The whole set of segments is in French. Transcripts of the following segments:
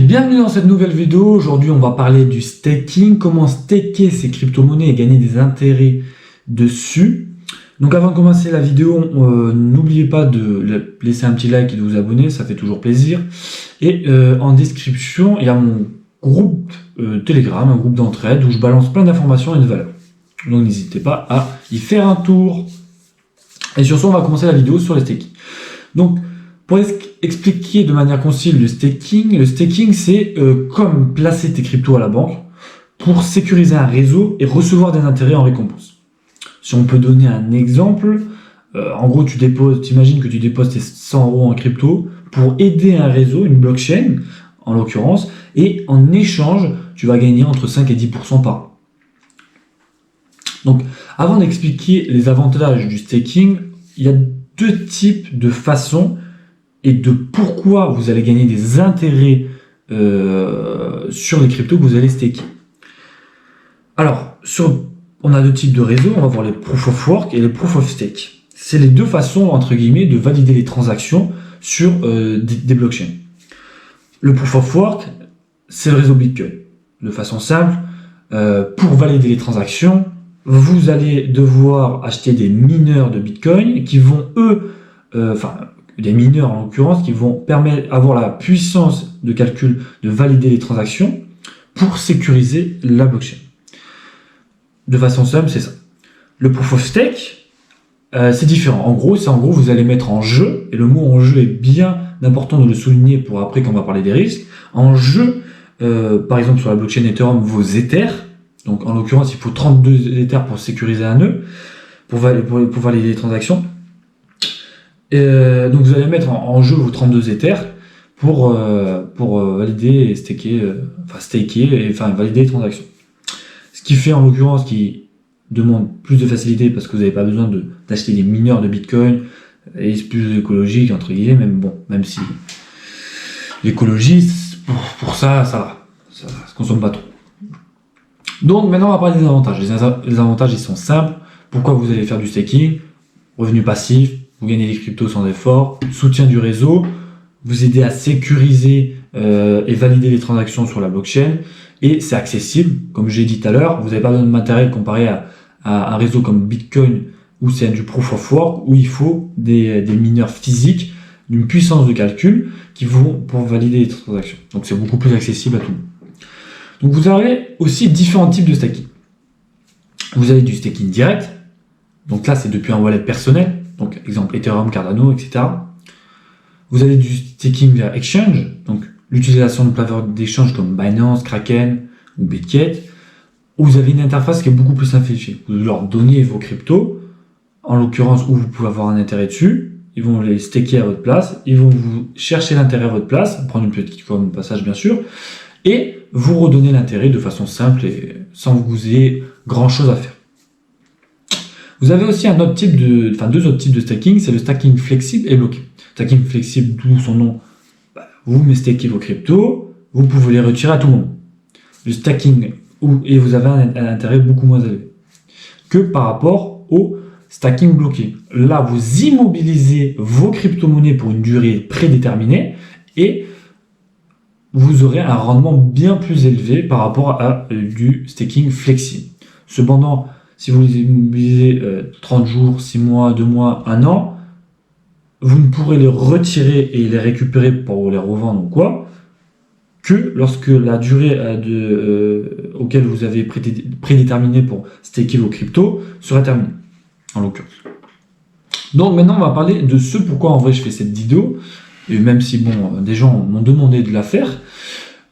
Bienvenue dans cette nouvelle vidéo. Aujourd'hui, on va parler du staking, comment staker ces crypto-monnaies et gagner des intérêts dessus. Donc avant de commencer la vidéo, n'oubliez pas de laisser un petit like et de vous abonner, ça fait toujours plaisir. Et en description, il y a mon groupe Telegram, un groupe d'entraide où je balance plein d'informations et de valeurs. Donc n'hésitez pas à y faire un tour. Et sur ce, on va commencer la vidéo sur le staking. Donc, pour expliquer de manière concise le staking c'est comme placer tes cryptos à la banque pour sécuriser un réseau et recevoir des intérêts en récompense. Si on peut donner un exemple, en gros, t'imagines que tu déposes tes 100 € en crypto pour aider un réseau, une blockchain en l'occurrence, et en échange, tu vas gagner entre 5 et 10% par an. Donc, avant d'expliquer les avantages du staking, il y a deux types de façons et de pourquoi vous allez gagner des intérêts sur les cryptos que vous allez staker. Alors, on a deux types de réseaux, on va voir les Proof of Work et les Proof of Stake. C'est les deux façons, entre guillemets, de valider les transactions sur des blockchains. Le Proof of Work, c'est le réseau Bitcoin. De façon simple, pour valider les transactions, vous allez devoir acheter des mineurs de Bitcoin qui vont, des mineurs en l'occurrence, qui vont permettre d'avoir la puissance de calcul de valider les transactions pour sécuriser la blockchain. De façon simple, c'est ça. Le Proof of Stake, c'est différent. En gros, vous allez mettre en jeu, et le mot en jeu est bien important de le souligner pour après quand on va parler des risques, en jeu, par exemple sur la blockchain Ethereum, vos Ethers. Donc en l'occurrence, il faut 32 Ethers pour sécuriser un nœud, pour valider les transactions. Donc vous allez mettre en jeu vos 32 Ethers pour valider et staker et valider les transactions. Ce qui fait en l'occurrence qui demande plus de facilité parce que vous n'avez pas besoin d'acheter des mineurs de Bitcoin et c'est plus écologique entre guillemets, même si l'écologie pour ça va, ça se consomme pas trop. Donc maintenant on va parler des avantages. Les avantages ils sont simples. Pourquoi vous allez faire du staking? Revenu passif, vous gagnez des cryptos sans effort, soutien du réseau, vous aidez à sécuriser et valider les transactions sur la blockchain, et c'est accessible, comme j'ai dit tout à l'heure, vous n'avez pas besoin de matériel comparé à un réseau comme Bitcoin où c'est du Proof of Work, où il faut des mineurs physiques d'une puissance de calcul qui vont pour valider les transactions. Donc c'est beaucoup plus accessible à tout le monde. Donc vous avez aussi différents types de staking. Vous avez du staking direct, donc là c'est depuis un wallet personnel, donc exemple Ethereum, Cardano, etc. Vous avez du staking via exchange, donc l'utilisation de plateformes d'échange comme Binance, Kraken ou Bitget, où vous avez une interface qui est beaucoup plus simplifiée. Vous leur donnez vos cryptos, en l'occurrence où vous pouvez avoir un intérêt dessus, ils vont les staker à votre place, ils vont vous chercher l'intérêt à votre place, prendre une petite com au passage bien sûr, et vous redonner l'intérêt de façon simple et sans que vous ayez grand chose à faire. Vous avez aussi deux autres types de staking, c'est le staking flexible et bloqué. Staking flexible, d'où son nom, vous stakez vos cryptos, vous pouvez les retirer à tout moment. Le staking, et vous avez un intérêt beaucoup moins élevé que par rapport au staking bloqué. Là, vous immobilisez vos crypto-monnaies pour une durée prédéterminée et vous aurez un rendement bien plus élevé par rapport à du staking flexible. Cependant, si vous les immobilisez 30 jours, 6 mois, 2 mois, 1 an, vous ne pourrez les retirer et les récupérer pour les revendre ou quoi, que lorsque la durée auquel vous avez prédéterminé pour staker vos cryptos sera terminée, en l'occurrence. Donc maintenant, on va parler de ce pourquoi en vrai je fais cette vidéo, et même si des gens m'ont demandé de la faire,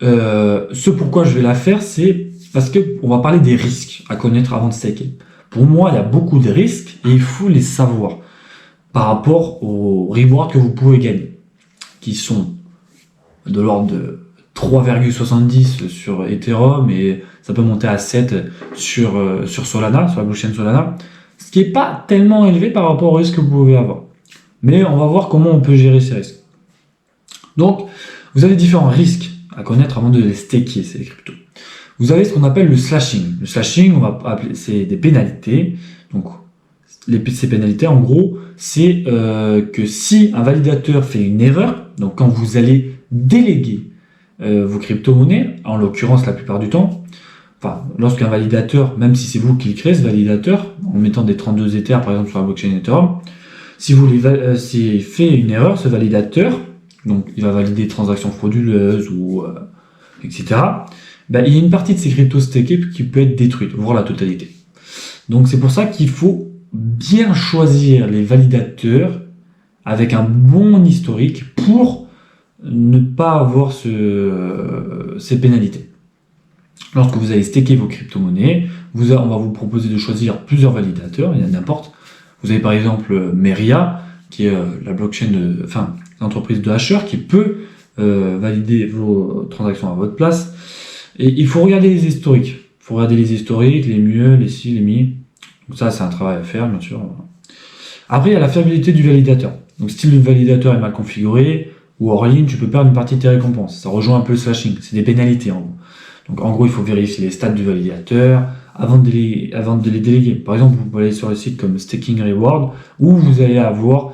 ce pourquoi je vais la faire, c'est parce qu'on va parler des risques à connaître avant de staker. Pour moi, il y a beaucoup de risques et il faut les savoir par rapport aux rewards que vous pouvez gagner, qui sont de l'ordre de 3,70 sur Ethereum et ça peut monter à 7 sur Solana, sur la blockchain Solana, ce qui n'est pas tellement élevé par rapport aux risques que vous pouvez avoir. Mais on va voir comment on peut gérer ces risques. Donc, vous avez différents risques à connaître avant de les staker, ces cryptos. Vous avez ce qu'on appelle le slashing. Le slashing, on va appeler, c'est des pénalités. Donc, ces pénalités, en gros, c'est que si un validateur fait une erreur, donc quand vous allez déléguer vos crypto-monnaies, en l'occurrence la plupart du temps, enfin, lorsqu'un validateur, même si c'est vous qui le créez, ce validateur, en mettant des 32 Ethers par exemple sur la blockchain Ethereum, si vous s'il fait une erreur, ce validateur, donc il va valider des transactions frauduleuses ou etc., ben, il y a une partie de ces cryptos stakés qui peut être détruite, voire la totalité. Donc c'est pour ça qu'il faut bien choisir les validateurs avec un bon historique pour ne pas avoir ces pénalités. Lorsque vous allez staker vos crypto-monnaies, on va vous proposer de choisir plusieurs validateurs, il y en a n'importe. Vous avez par exemple Meria, qui est la blockchain l'entreprise de hasher qui peut valider vos transactions à votre place. Et il faut regarder les historiques. Il faut regarder les historiques, les mieux, les si, les mi. Donc ça, c'est un travail à faire, bien sûr. Après, il y a la fiabilité du validateur. Donc si le validateur est mal configuré, ou hors ligne, tu peux perdre une partie de tes récompenses. Ça rejoint un peu le slashing. C'est des pénalités, en gros. Donc en gros, il faut vérifier les stats du validateur avant de les déléguer. Par exemple, vous pouvez aller sur les sites comme Staking Reward, où vous allez avoir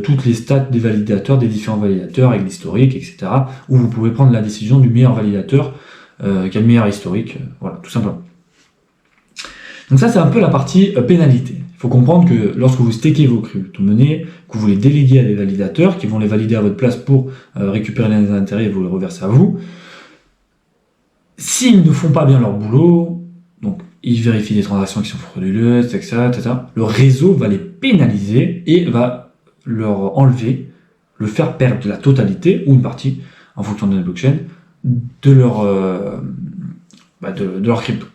toutes les stats des validateurs, des différents validateurs, avec l'historique, etc. Où vous pouvez prendre la décision du meilleur validateur, qui a le meilleur historique. Voilà, tout simplement. Donc ça, c'est un peu la partie pénalité. Il faut comprendre que lorsque vous stakez vos crypto-monnaies, que vous les déléguez à des validateurs, qui vont les valider à votre place pour récupérer les intérêts et vous les reverser à vous, s'ils ne font pas bien leur boulot, donc ils vérifient des transactions qui sont frauduleuses, etc., le réseau va les pénaliser et va leur enlever, le faire perdre la totalité ou une partie, en fonction de la blockchain, de leur crypto,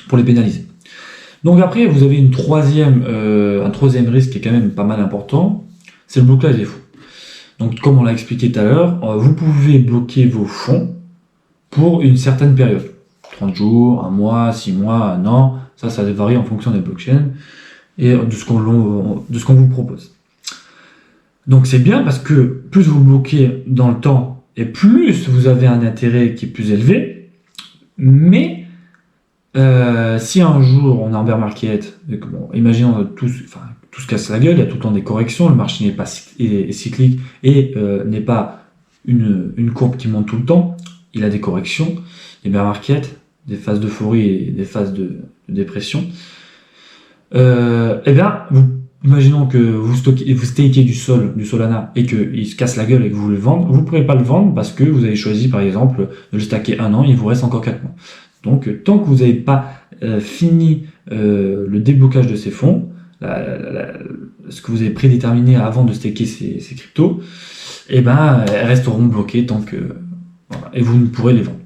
pour les pénaliser. Donc après, vous avez un troisième risque qui est quand même pas mal important, c'est le blocage des fonds. Donc comme on l'a expliqué tout à l'heure, vous pouvez bloquer vos fonds pour une certaine période. 30 jours, 1 mois, 6 mois, 1 an, ça varie en fonction des blockchains et de ce qu'on vous propose. Donc c'est bien parce que plus vous bloquez dans le temps et plus vous avez un intérêt qui est plus élevé, mais si un jour on est en bear market, imaginons tout se casse la gueule, il y a tout le temps des corrections, le marché n'est pas cyclique et n'est pas une courbe qui monte tout le temps, il a des corrections, des bear market, des phases d'euphorie et des phases de dépression. Imaginons que vous stakez du Solana et qu'il se casse la gueule et que vous voulez le vendre, vous ne pourrez pas le vendre parce que vous avez choisi par exemple de le stacker 1 an, il vous reste encore 4 mois. Donc tant que vous n'avez pas fini le déblocage de ces fonds, ce que vous avez prédéterminé avant de staker ces cryptos, elles resteront bloquées tant que et vous ne pourrez les vendre.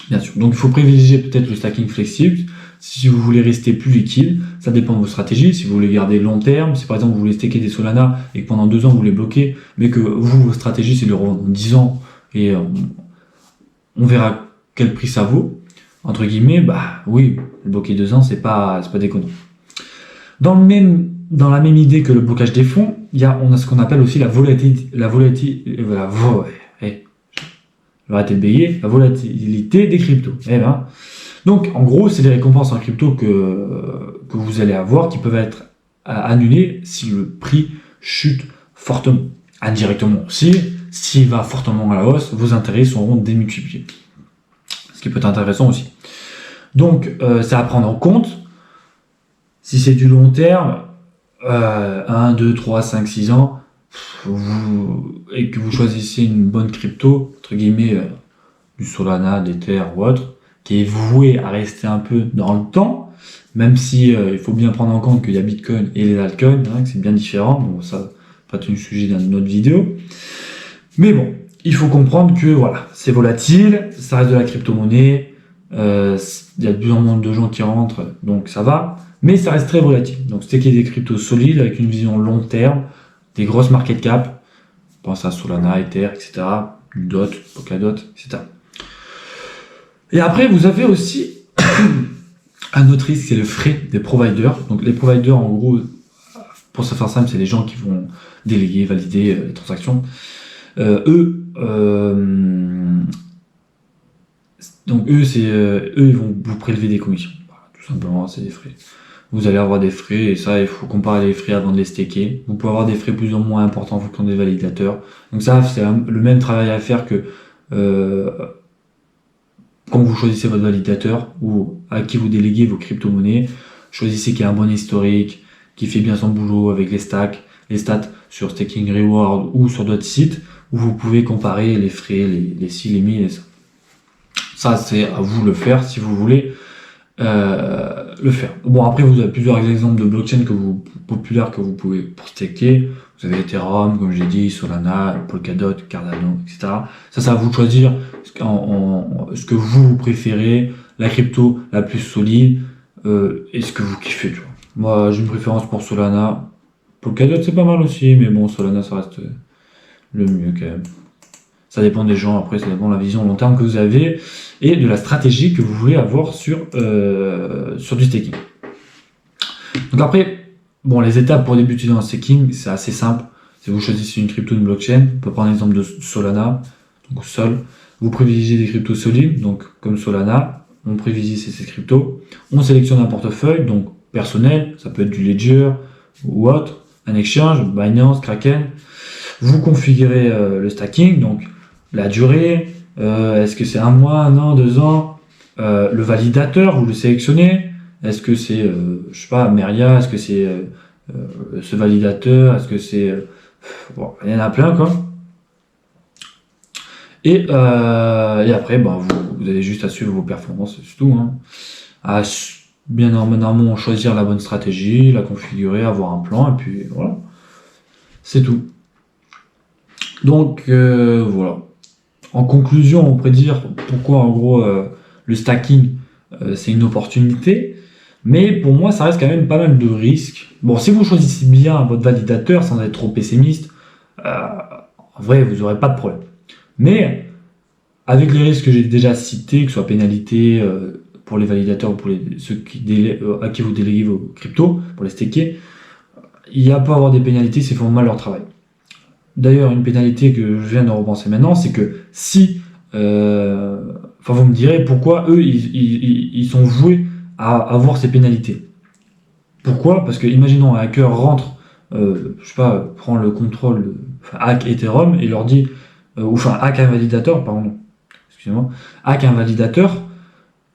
Bien sûr. Donc il faut privilégier peut-être le stacking flexible. Si vous voulez rester plus liquide, ça dépend de vos stratégies. Si vous voulez garder long terme, si par exemple vous voulez staker des Solana et que pendant 2 ans vous les bloquez, mais que votre stratégie c'est de le revendre en 10 ans et on verra quel prix ça vaut, entre guillemets, oui, bloquer 2 ans c'est pas déconnant. Dans la même idée que le blocage des fonds, on a ce qu'on appelle aussi la volatilité des cryptos. Donc, en gros, c'est les récompenses en crypto que vous allez avoir qui peuvent être annulées si le prix chute fortement. Indirectement aussi, s'il va fortement à la hausse, vos intérêts seront démultipliés. Ce qui peut être intéressant aussi. Donc, c'est à prendre en compte. Si c'est du long terme, 1, 2, 3, 5, 6 ans, et que vous choisissez une bonne crypto, entre guillemets, du Solana, d'Ether ou autre, qui est voué à rester un peu dans le temps, même si il faut bien prendre en compte qu'il y a Bitcoin et les altcoins, que c'est bien différent, donc ça pas tout le sujet d'une autre vidéo. Mais bon, il faut comprendre que voilà, c'est volatile, ça reste de la crypto-monnaie, il y a de plus en plus de gens qui rentrent, donc ça va, mais ça reste très volatile. Donc staker des cryptos solides avec une vision long terme, des grosses market cap, pense à Solana, Ether, etc., DOT, Polkadot, etc. Et après, vous avez aussi un autre risque, c'est le frais des providers. Donc les providers, en gros, pour se faire simple, c'est les gens qui vont déléguer, valider les transactions. Eux, ils vont vous prélever des commissions. Voilà, tout simplement, c'est des frais. Vous allez avoir des frais, et ça, il faut comparer les frais avant de les staker. Vous pouvez avoir des frais plus ou moins importants en fonction des validateurs. Donc ça, c'est le même travail à faire que quand vous choisissez votre validateur ou à qui vous déléguez vos crypto-monnaies, choisissez qui a un bon historique, qui fait bien son boulot avec les stats sur Staking Reward ou sur d'autres sites où vous pouvez comparer les frais, les si, les mi et ça. Ça, c'est à vous de le faire si vous voulez le faire. Bon, après, vous avez plusieurs exemples de blockchain populaires que vous pouvez pour staker. Vous avez Ethereum, comme j'ai dit, Solana, Polkadot, Cardano, etc. Ça, c'est à vous de choisir ce que vous préférez, la crypto la plus solide, et ce que vous kiffez, tu vois. Moi, j'ai une préférence pour Solana. Polkadot, c'est pas mal aussi, mais bon, Solana, ça reste le mieux quand même. Ça dépend des gens, après, ça dépend de la vision long terme que vous avez et de la stratégie que vous voulez avoir sur du staking. Donc après, bon, les étapes pour débuter dans le staking, c'est assez simple. Si vous choisissez une crypto, une blockchain, on peut prendre l'exemple de Solana, donc Sol. Vous privilégiez des cryptos solides, donc comme Solana, on privilégie ces cryptos. On sélectionne un portefeuille, donc personnel, ça peut être du Ledger ou autre, un exchange, Binance, Kraken. Vous configurez le stacking, donc la durée, est-ce que c'est 1 mois, 1 an, 2 ans, le validateur, vous le sélectionnez, est-ce que c'est, je sais pas, Meria, est-ce que c'est ce validateur, est-ce que c'est... bon, il y en a plein, quoi. Et après, ben, vous avez juste à suivre vos performances, c'est tout. Hein. À bien normalement choisir la bonne stratégie, la configurer, avoir un plan, et puis voilà. C'est tout. Donc, voilà. En conclusion, on pourrait dire pourquoi, en gros, le stacking, c'est une opportunité. Mais pour moi, ça reste quand même pas mal de risques. Bon, si vous choisissez bien votre validateur sans être trop pessimiste, en vrai, vous n'aurez pas de problème. Mais avec les risques que j'ai déjà cités, que ce soit pénalité pour les validateurs ou pour ceux à qui vous déléguez vos cryptos, pour les staker, il y a pas à avoir des pénalités s'ils font mal leur travail. D'ailleurs, une pénalité que je viens de repenser maintenant, c'est que si... vous me direz pourquoi eux, ils sont voués à avoir ces pénalités. Pourquoi ? Parce que, imaginons, un hacker rentre, je sais pas, prend le contrôle, hack Ethereum et leur dit... hack un validateur, pardon, excusez-moi, hack un validateur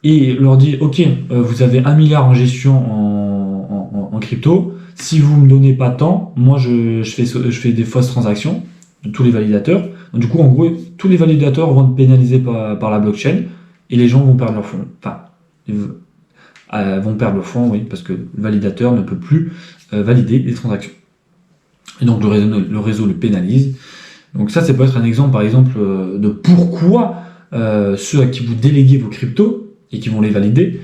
et leur dit, ok, vous avez 1 milliard en gestion en crypto, si vous me donnez pas tant, moi je fais des fausses transactions de tous les validateurs. Donc, du coup, en gros, tous les validateurs vont être pénalisés par la blockchain et les gens vont perdre leur fonds. Enfin, vont perdre leur fonds, oui, parce que le validateur ne peut plus valider les transactions. Et donc le réseau le pénalise. Donc ça peut être un exemple, par exemple, de pourquoi ceux à qui vous déléguez vos cryptos et qui vont les valider,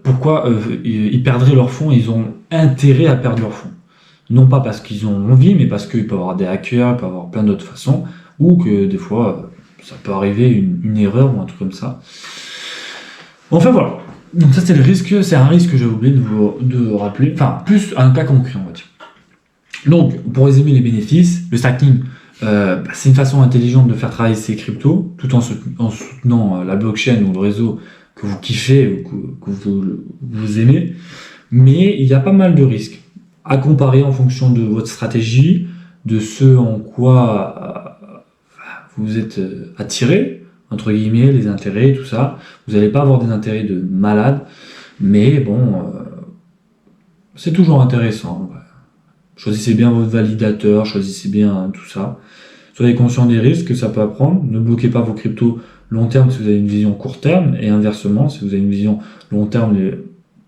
pourquoi ils perdraient leurs fonds, ils ont intérêt à perdre leurs fonds. Non pas parce qu'ils ont envie, mais parce qu'il peut y avoir des hackers, il peut y avoir plein d'autres façons, ou que des fois, ça peut arriver une erreur ou un truc comme ça. Enfin voilà. Donc ça c'est un risque que j'ai oublié de rappeler, enfin plus un cas concret on va dire. Donc pour résumer les bénéfices, le stacking, c'est une façon intelligente de faire travailler ses cryptos, tout en soutenant la blockchain ou le réseau que vous kiffez ou que vous aimez, mais il y a pas mal de risques à comparer en fonction de votre stratégie, de ce en quoi vous êtes attiré, entre guillemets, les intérêts, tout ça. Vous n'allez pas avoir des intérêts de malade, mais bon, c'est toujours intéressant. Choisissez bien votre validateur, choisissez bien tout ça. Soyez conscient des risques que ça peut apprendre. Ne bloquez pas vos cryptos long terme si vous avez une vision court terme, et inversement, si vous avez une vision long terme,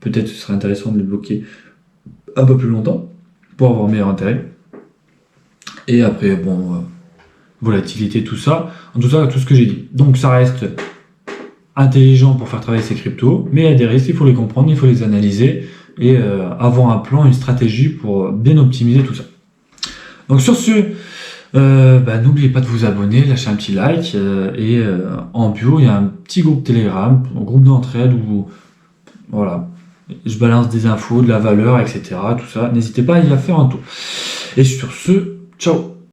peut-être ce serait intéressant de les bloquer un peu plus longtemps pour avoir meilleur intérêt. Et après, bon, volatilité, tout ça. En tout cas, tout ce que j'ai dit. Donc ça reste intelligent pour faire travailler ces cryptos, mais il y a des risques, il faut les comprendre, il faut les analyser et avoir un plan, une stratégie pour bien optimiser tout ça. Donc sur ce, n'oubliez pas de vous abonner, lâcher un petit like et en bio, il y a un petit groupe Telegram, un groupe d'entraide où voilà, je balance des infos, de la valeur, etc. Tout ça, n'hésitez pas à y faire un tour. Et sur ce, ciao.